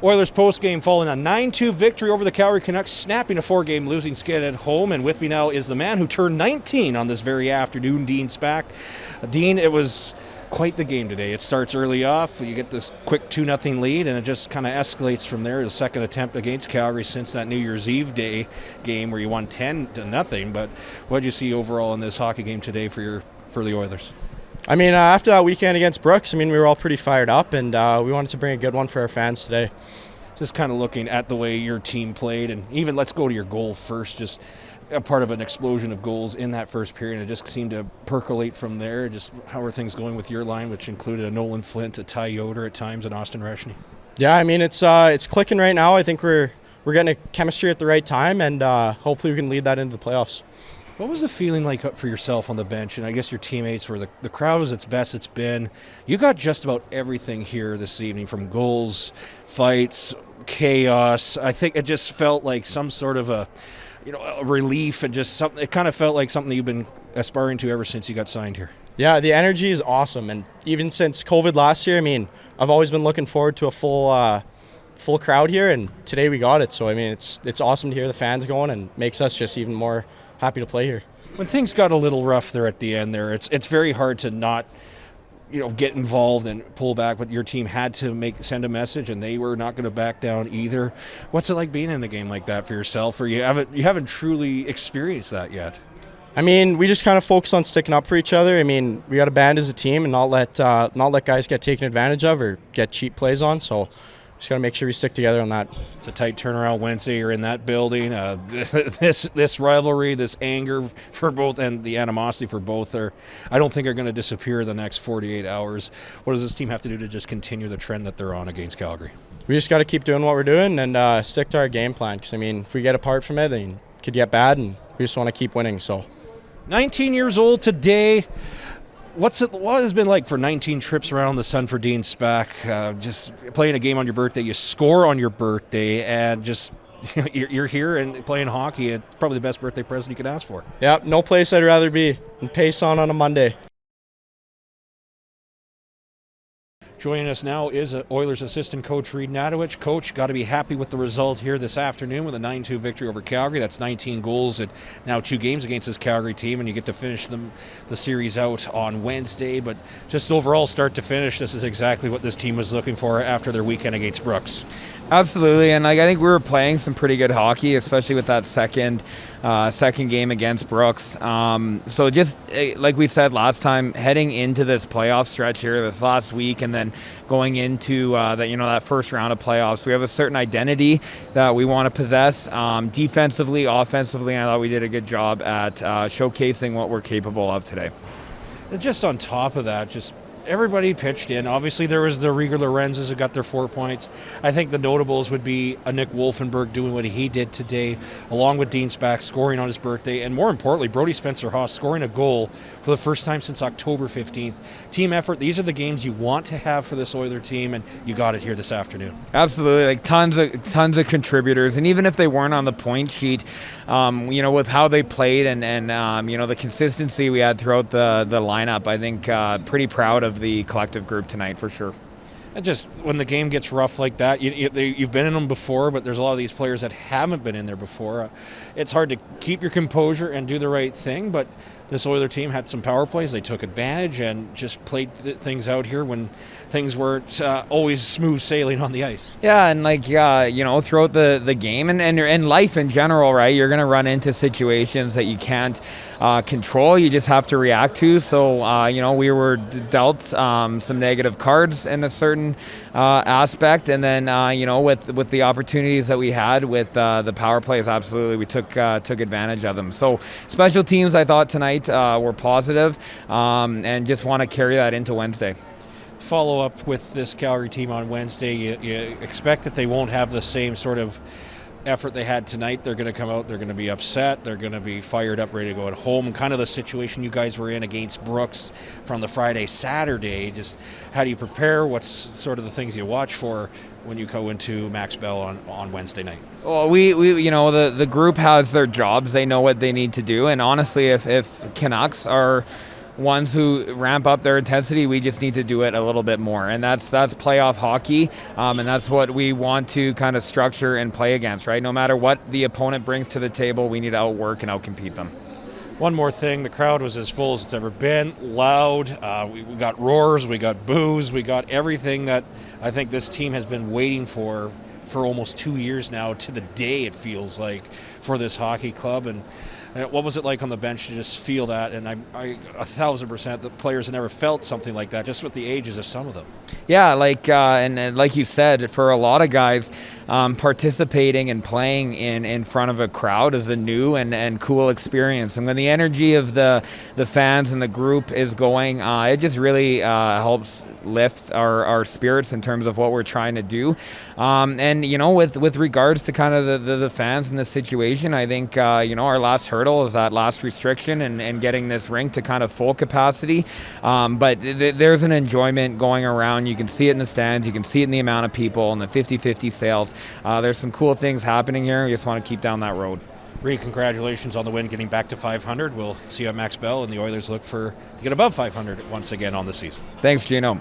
Oilers postgame following a 9-2 victory over the Calgary Canucks, snapping a 4-game losing skid at home. And with me now is the man who turned 19 on this very afternoon, Dean Spak. Dean, it was quite the game today. It starts early off. You get this quick 2-0 lead, and it just kind of escalates from there. The second attempt against Calgary since that New Year's Eve day game where you won 10-0. But what did you see overall in this hockey game today for the Oilers? I mean, after that weekend against Brooks, we were all pretty fired up, and we wanted to bring a good one for our fans today. Just kind of looking at the way your team played, and even let's go to your goal first, just a part of an explosion of goals in that first period. It just seemed to percolate from there. Just how are things going with your line, which included a Nolan Flint, a Ty Yoder at times, and Austin Reshney? Yeah, I mean, it's clicking right now. I think we're getting a chemistry at the right time, and hopefully we can lead that into the playoffs. What was the feeling like for yourself on the bench, and I guess your teammates? Were the crowd was its best it's been? You got just about everything here this evening, from goals, fights, chaos. I think it just felt like some sort of a relief, and just something. It kind of felt like something you've been aspiring to ever since you got signed here. Yeah, the energy is awesome, and even since COVID last year, I've always been looking forward to a full crowd here, and today we got it. So it's awesome to hear the fans going, and makes us just even more happy to play here. When things got a little rough there at the end there, it's very hard to not get involved and pull back, but your team had to send a message, and they were not going to back down either. What's it like being in a game like that for yourself, or you haven't truly experienced that yet? We just kind of focus on sticking up for each other. We got to band as a team and not let guys get taken advantage of or get cheap plays on. So just got to make sure we stick together on that. It's a tight turnaround Wednesday. You're in that building. This rivalry, this anger for both, and the animosity for both I don't think are going to disappear the next 48 hours. What does this team have to do to just continue the trend that they're on against Calgary? We just got to keep doing what we're doing and stick to our game plan. Because if we get apart from it, it could get bad, and we just want to keep winning. So, 19 years old today. What has it been like for 19 trips around the sun for Dean Spak? Just playing a game on your birthday, you score on your birthday, and just you're here and playing hockey. It's probably the best birthday present you could ask for. Yeah, no place I'd rather be than Payson on a Monday. Joining us now is Oilers assistant coach Reid Hnatowich. Coach, got to be happy with the result here this afternoon with a 9-2 victory over Calgary. That's 19 goals and now 2 games against this Calgary team, and you get to finish the series out on Wednesday. But just overall, start to finish, this is exactly what this team was looking for after their weekend against Brooks. Absolutely, and I think we were playing some pretty good hockey, especially with that second game against Brooks. So just like we said last time, heading into this playoff stretch here this last week, and then going into that first round of playoffs, we have a certain identity that we want to possess. Defensively, offensively, I thought we did a good job at showcasing what we're capable of today. And just on top of that, just everybody pitched in. Obviously, there was the Rieger Lorenzes who got their 4 points. I think the notables would be a Nick Wolfenberg doing what he did today, along with Dean Spak scoring on his birthday, and more importantly, Brody Spencer-Haas scoring a goal for the first time since October 15th. Team effort, these are the games you want to have for this Oiler team, and you got it here this afternoon. Absolutely, like tons of contributors, and even if they weren't on the point sheet, with how they played and the consistency we had throughout the lineup, I think pretty proud of the collective group tonight for sure. And just when the game gets rough like that, you've been in them before, but there's a lot of these players that haven't been in there before. It's hard to keep your composure and do the right thing, but this Oiler team had some power plays. They took advantage and just played things out here when things weren't always smooth sailing on the ice. Yeah, and throughout the game and life in general, right, you're going to run into situations that you can't control. You just have to react to. So, we were dealt some negative cards in a certain aspect, and then, with the opportunities that we had with the power plays, absolutely, we took advantage of them. So, special teams, I thought tonight were positive, and just want to carry that into Wednesday. Follow up with this Calgary team on Wednesday. You expect that they won't have the same sort of effort they had tonight. They're going to come out, they're going to be upset, they're going to be fired up, ready to go at home. Kind of the situation you guys were in against Brooks from the Friday-Saturday. Just how do you prepare? What's sort of the things you watch for when you go into Max Bell on Wednesday night? Well, we the group has their jobs. They know what they need to do. And honestly, if Canucks are ones who ramp up their intensity. We just need to do it a little bit more, and that's playoff hockey, and that's what we want to kind of structure and play against, right? No matter what the opponent brings to the table, we need to outwork and outcompete them. One more thing, the crowd was as full as it's ever been, loud. We got roars, we got boos, we got everything that I think this team has been waiting for almost 2 years now, to the day it feels like, for this hockey club. And what was it like on the bench to just feel that? And I 1,000%, the players have never felt something like that, just with the ages of some of them. Yeah, and like you said, for a lot of guys, participating and playing in front of a crowd is a new and cool experience. And when the energy of the fans and the group is going, it just really helps lift our spirits in terms of what we're trying to do. And with regards to kind of the fans in this situation, I think our last hurdle is that last restriction and getting this rink to kind of full capacity. But there's an enjoyment going around. You can see it in the stands. You can see it in the amount of people and the 50-50 sales. There's some cool things happening here. We just want to keep down that road. Reid, congratulations on the win, getting back to 500. We'll see you at Max Bell, and the Oilers look to get above 500 once again on the season. Thanks, Gino.